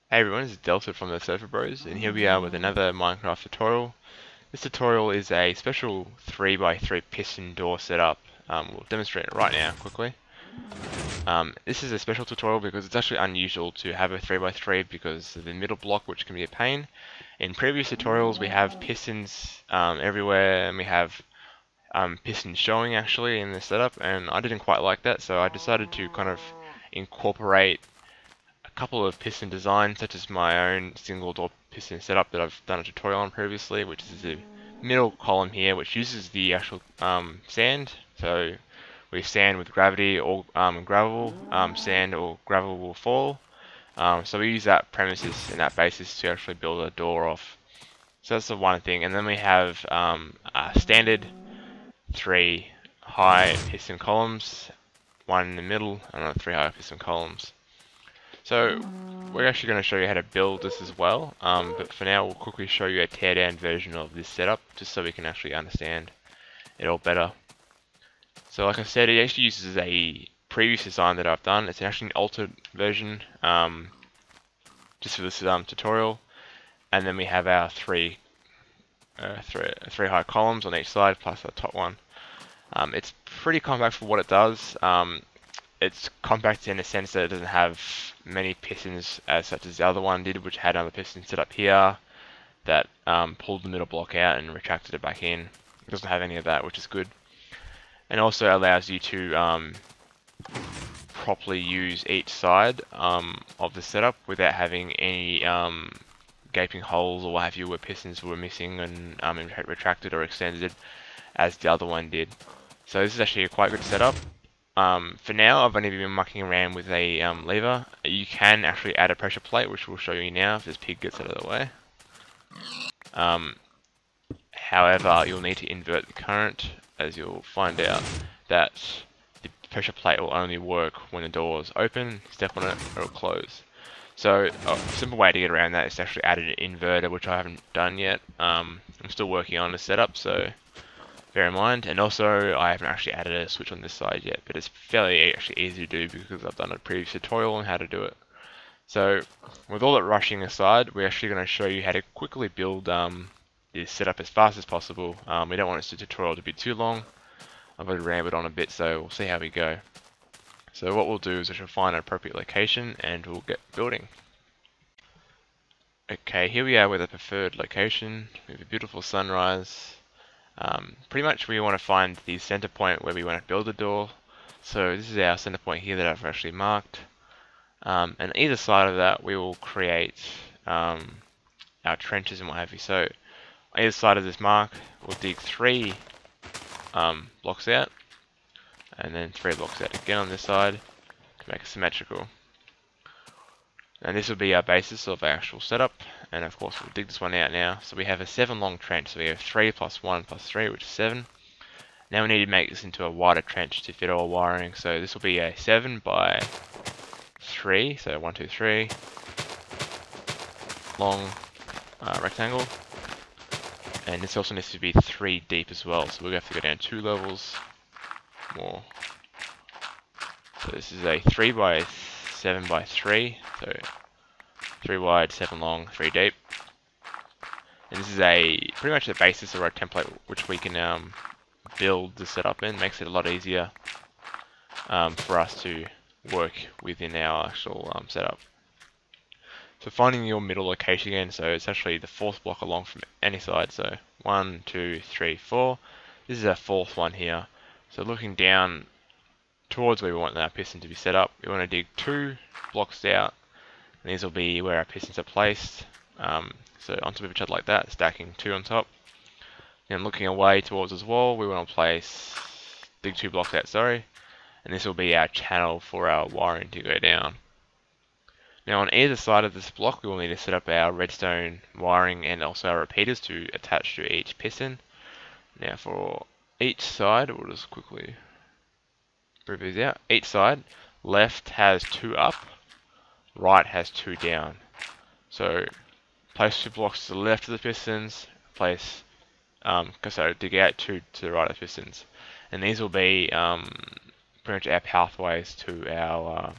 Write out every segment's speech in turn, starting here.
Hey everyone, this is Delta from the Surfer Bros, and here we are with another Minecraft tutorial. This tutorial is a special 3x3 piston door setup. We'll demonstrate it right now, quickly. This is a special tutorial because it's actually unusual to have a 3x3 because of the middle block, which can be a pain. In previous tutorials we have pistons everywhere, and we have pistons showing actually in the setup, and I didn't quite like that, so I decided to kind of incorporate a couple of piston designs, such as my own single door piston setup that I've done a tutorial on previously, which is the middle column here, which uses the actual sand. So we sand with gravity or gravel, sand or gravel will fall. So we use that premises and that basis to actually build a door off. So that's the one thing, and then we have a standard 3 high piston columns, one in the middle, and 3 high piston columns. So we're actually going to show you how to build this as well, but for now we'll quickly show you a teardown version of this setup, just so we can actually understand it all better. So like I said, it actually uses a previous design that I've done. It's actually an altered version, just for this tutorial. And then we have our three high columns on each side, plus the top one. It's pretty compact for what it does. It's compact in the sense that it doesn't have many pistons as such as the other one did, which had another piston set up here that pulled the middle block out and retracted it back in. It doesn't have any of that, which is good. And also allows you to properly use each side of the setup without having any gaping holes or what have you where pistons were missing and retracted or extended as the other one did. So this is actually a quite good setup. For now, I've only been mucking around with a lever. You can actually add a pressure plate, which we'll show you now if this pig gets out of the way. However, you'll need to invert the current, as you'll find out that the pressure plate will only work when the door is open. Step on it, it'll close. So a simple way to get around that is to actually add an inverter, which I haven't done yet. I'm still working on the setup, so bear in mind. And also, I haven't actually added a switch on this side yet, but it's fairly actually easy to do because I've done a previous tutorial on how to do it. So with all that rushing aside, we're actually going to show you how to quickly build this setup as fast as possible. We don't want this tutorial to be too long. I've already rambled on a bit, so we'll see how we go. So what we'll do is we shall find an appropriate location and we'll get building. Okay, here we are with a preferred location with a beautiful sunrise. Pretty much we want to find the center point where we want to build the door. So this is our center point here that I've actually marked. And either side of that we will create our trenches and what have you. So on either side of this mark we'll dig 3 blocks out, and then 3 blocks out again on this side to make it symmetrical. And this will be our basis of our actual setup, and of course we'll dig this one out now. So we have a 7 long trench, so we have 3 plus 1 plus 3, which is 7. Now we need to make this into a wider trench to fit all wiring, so this will be a 7 by 3, so 1, 2, 3 long rectangle. And this also needs to be 3 deep as well, so we'll have to go down 2 levels more. So this is a 3 by 7 by 3, so 3 wide, 7 long, 3 deep. And this is pretty much the basis of our template which we can build the setup in. Makes it a lot easier for us to work within our actual setup. So finding your middle location again, so it's actually the 4th block along from any side, so 1, 2, 3, 4. This is our 4th one here. So looking down towards where we want our piston to be set up, we want to dig 2 blocks out, and these will be where our pistons are placed. So on top of each other like that, stacking 2 on top. And looking away towards this wall, we want to dig 2 blocks out, sorry, and this will be our channel for our wiring to go down. Now on either side of this block we will need to set up our redstone wiring and also our repeaters to attach to each piston. Now for each side, we'll just quickly prove these out. Each side, left has 2 up, right has 2 down. So place 2 blocks to the left of the pistons, dig out 2 to the right of the pistons. And these will be pretty much our pathways to our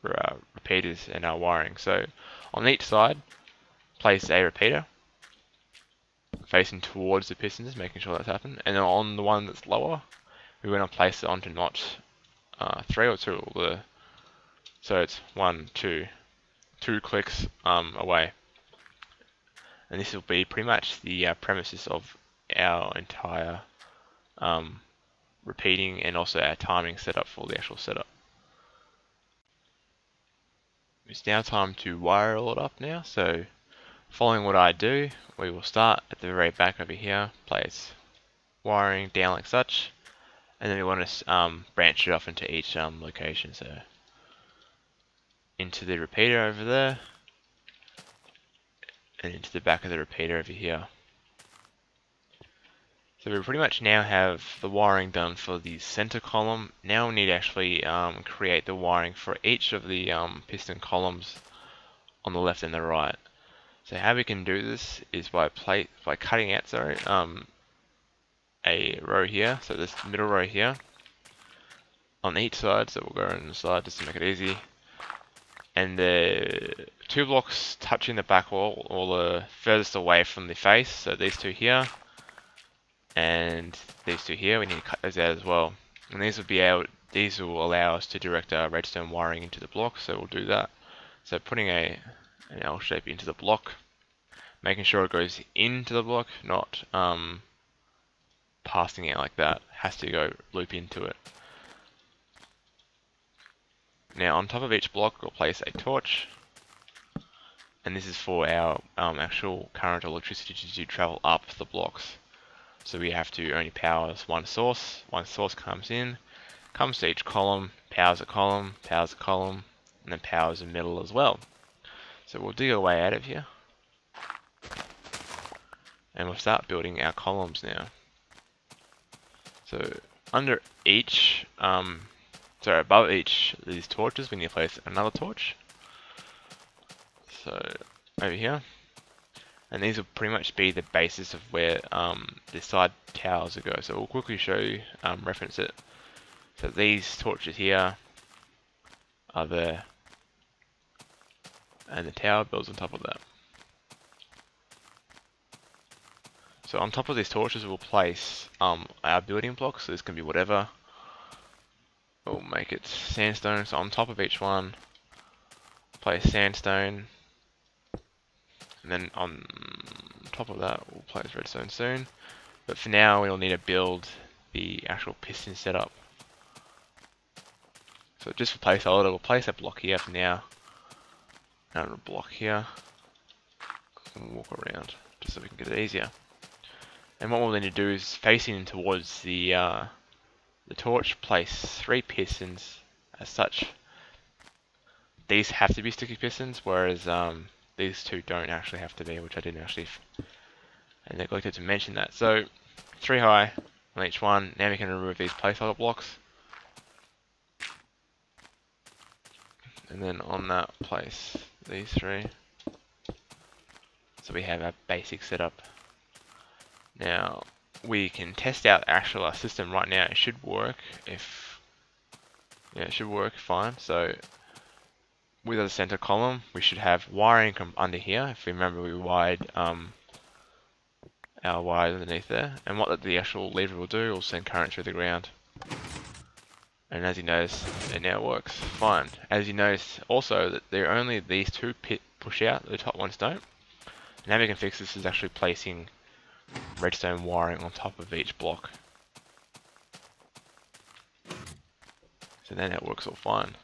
repeaters and our wiring. So on each side, place a repeater facing towards the pistons, making sure that's happened. And then on the one that's lower, we want to place it onto not 3 or 2. So it's 1, 2, 2 clicks away. And this will be pretty much the premises of our entire repeating and also our timing setup for the actual setup. It's now time to wire all it up now. So following what I do, we will start at the very back over here, place wiring down like such, and then we want to branch it off into each location. So into the repeater over there, and into the back of the repeater over here. So we pretty much now have the wiring done for the center column. Now we need to actually create the wiring for each of the piston columns on the left and the right. So how we can do this is by cutting out a row here, so this middle row here on each side. So we'll go on the side just to make it easy. And the 2 blocks touching the back wall, or the furthest away from the face, so these 2 here and these 2 here, we need to cut those out as well. And these will allow us to direct our redstone wiring into the block, so we'll do that. So putting an L shape into the block, making sure it goes into the block, not passing out like that. It has to go loop into it. Now on top of each block we'll place a torch, and this is for our actual current electricity to travel up the blocks. So we have to only power one source. One source comes in, comes to each column, powers a column, and then powers the middle as well. So we'll dig our way out of here, and we'll start building our columns now. So under each, above each of these torches, we need to place another torch. So over here. And these will pretty much be the basis of where the side towers will go. So we'll quickly show you, reference it. So these torches here are there, and the tower builds on top of that. So on top of these torches we'll place our building blocks. So this can be whatever. We'll make it sandstone. So on top of each one, place sandstone. And then on top of that, we'll place redstone soon. But for now, we'll need to build the actual piston setup. So just for placeholder, we'll place a block here for now. Another block here. And walk around, just so we can get it easier. And what we'll need to do is facing towards the torch, place 3 pistons as such. These have to be sticky pistons, whereas these 2 don't actually have to be, which I didn't actually I neglected to mention that. So 3 high on each one. Now we can remove these placeholder blocks, and then on that place these 3. So we have our basic setup. Now we can test out our system right now. It should work. It should work fine. So with the center column, we should have wiring come under here. If you remember, we wired our wires underneath there, and what the actual lever will do, will send current through the ground. And as you notice, it now works fine. As you notice also that there are only these 2 push out, the top ones don't. Now we can fix this is actually placing redstone wiring on top of each block. So then it works all fine.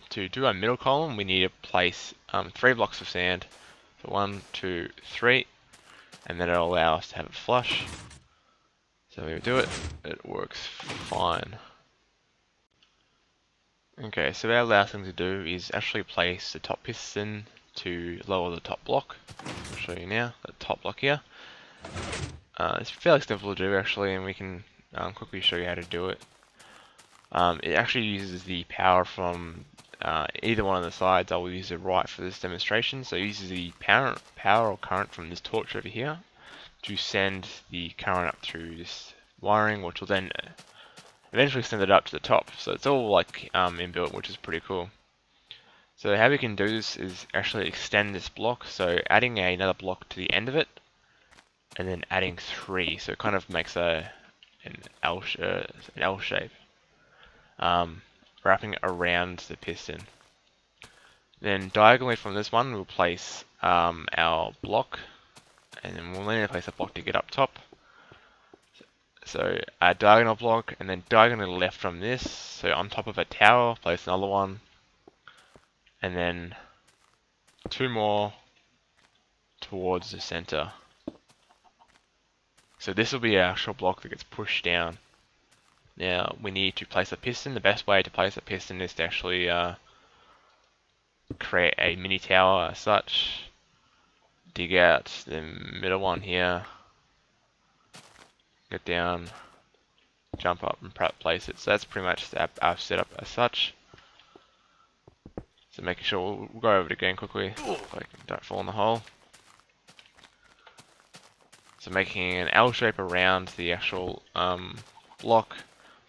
To do our middle column, we need to place 3 blocks of sand. So 1, 2, 3, and then it'll allow us to have it flush. So we do it, it works fine. Okay, so our last thing to do is actually place the top piston to lower the top block. I'll show you now, the top block here. It's fairly simple to do actually, and we can quickly show you how to do it. It actually uses the power from either one of the sides. I will use it right for this demonstration. So it uses the power or current from this torch over here to send the current up through this wiring, which will then eventually send it up to the top. So it's all like inbuilt, which is pretty cool. So how we can do this is actually extend this block, so adding another block to the end of it, and then adding 3, so it kind of makes an L shape, wrapping it around the piston. Then diagonally from this one, we'll place our block, and then we'll need to place a block to get up top. So a diagonal block, and then diagonally left from this, so on top of a tower, place another one, and then 2 more towards the center. So this will be our actual block that gets pushed down. Now we need to place a piston. The best way to place a piston is to actually create a mini tower as such. Dig out the middle one here. Get down, jump up and place it. So that's pretty much our setup as such. So making sure, we'll go over it again quickly so I don't fall in the hole. So making an L shape around the actual block,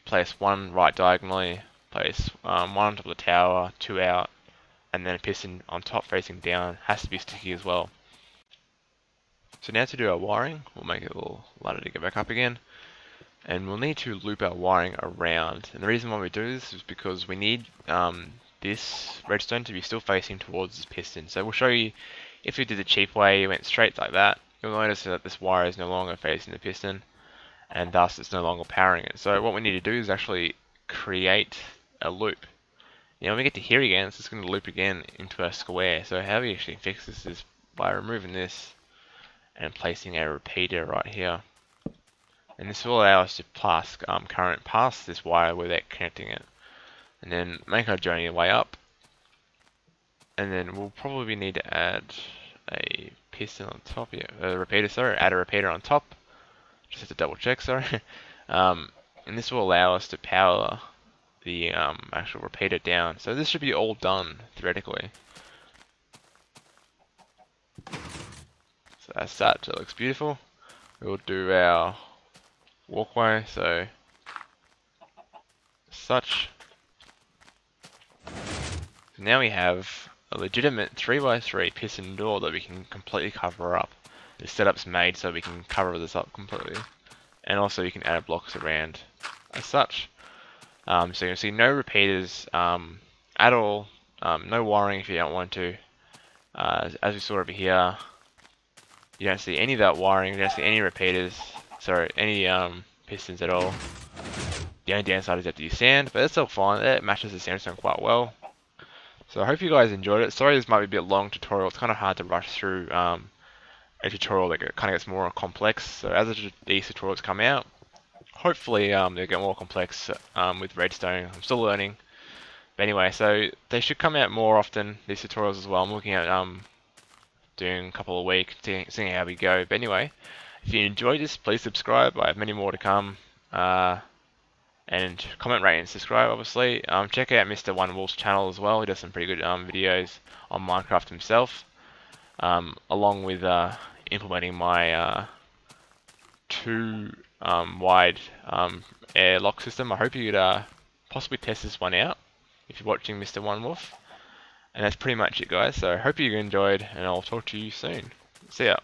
place 1 right diagonally, place 1 on top of the tower, 2 out, and then a piston on top facing down. Has to be sticky as well. So now to do our wiring, we'll make it a little ladder to get back up again. And we'll need to loop our wiring around. And the reason why we do this is because we need this redstone to be still facing towards this piston. So we'll show you, if you did the cheap way, you went straight like that, you'll notice that this wire is no longer facing the piston, and thus it's no longer powering it. So what we need to do is actually create a loop. Now when we get to here again, it's just going to loop again into a square. So how we actually fix this is by removing this and placing a repeater right here. And this will allow us to pass current past this wire without connecting it. And then make our journey way up. And then we'll probably need to add a piston on top here. A repeater, sorry, add a repeater on top. Just have to double check, sorry. And this will allow us to power the actual repeater down. So this should be all done, theoretically. So as such, it looks beautiful. We'll do our walkway, so such. So now we have a legitimate 3x3 piston door that we can completely cover up. The setup's made so we can cover this up completely. And also you can add blocks around as such. So you can see no repeaters at all, no wiring if you don't want to. As we saw over here, you don't see any of that wiring, you don't see any repeaters, sorry, any pistons at all. The only downside is that you sand, but it's still fine, it matches the sandstone quite well. So I hope you guys enjoyed it. Sorry this might be a bit long tutorial, it's kind of hard to rush through a tutorial that kind of gets more complex. So as these tutorials come out, hopefully they'll get more complex with Redstone. I'm still learning. But anyway, so they should come out more often, these tutorials as well. I'm looking at doing a couple of weeks, seeing how we go. But anyway, if you enjoyed this, please subscribe. I have many more to come. And comment, rate, and subscribe, obviously. Check out MrOneWolfe's channel as well. He does some pretty good videos on Minecraft himself. Along with implementing my 2 wide airlock system. I hope you'd possibly test this one out if you're watching MrOneWolfe. And that's pretty much it, guys. So I hope you enjoyed, and I'll talk to you soon. See ya.